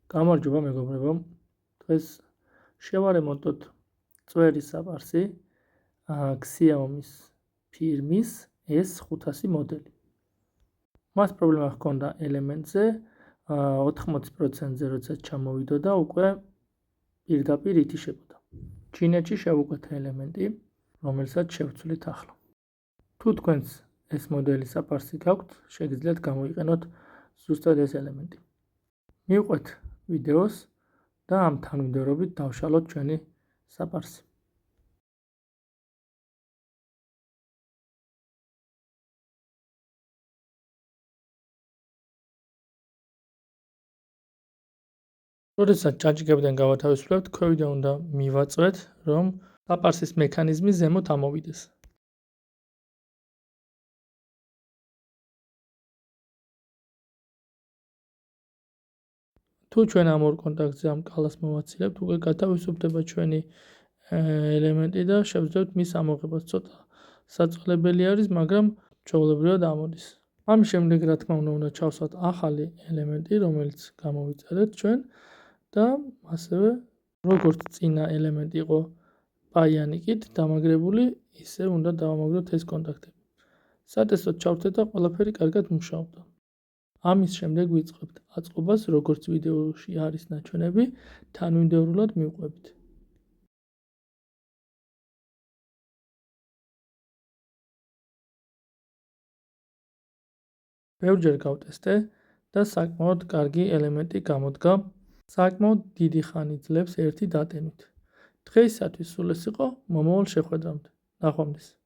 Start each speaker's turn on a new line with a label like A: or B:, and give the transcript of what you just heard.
A: გამარჯობა მეგობრებო, დღეს შევარემონტოთ წვერი საპარსი Xiaomi-ის ფირმის S500 მოდელი. მას პრობლემა ჰქონდა ელემენტზე 80%-ზე როცა ჩამოვიდო და უკვე პირდაპირ ითიშებოდა. ჩინეთში შევუკვეთ ელემენტი, რომელსაც შევცვლით ახლა. თუ თქვენს ეს მოდელი საპარსი გაქვთ, შეგიძლიათ გამოიყენოთ ზუსტად ეს ელემენტი. მივყვეთ ვიდეოს და ამ თანმიმდევრობით დავშალოთ ჩვენი საპარსი. როდესაც ჭაჭიკებიდან გავათავისუფლებთ, ქვევიდან უნდა მივაწვეთ, რომ საპარსის მექანიზმი ზემოთ ამოვიდეს. თუ ჩვენ ამ ორ კონტაქტზე ამ კალას მოვაცილებთ, უკვე გათავისუფლდება ჩვენი ელემენტი და შევძლებთ მის ამოღებას. ცოტა საწოლებელი არის, მაგრამ ჩვეულებრივად ამოდის. ამის შემდეგ, რა თქმა უნდა, ჩავსვათ ახალი ელემენტი, რომელიც გამოვიწერეთ ჩვენ და ასევე როგორც წინა ელემენტი იყო პაიანიკით დამაგრებული, ისე უნდა დავამაგროთ ეს კონტაქტები. სატესტოდ ჩავთეთ და ყველაფერი კარგად მუშაობდა. ამის შემდეგ ვიწყებთ აწყობას, როგორც ვიდეოში არის ნაჩვენები, თანმიმდევრულად მივყვებით. ბევრჯერ გავტესტე და საკმაოდ კარგი ელემენტი გამოდგა. საკმაოდ დიდი ხანი ძლებს ერთი დატენით. დღეისათვის სულ ეს იყო, მომავალ შეხვედრამდე. ნახვამდის.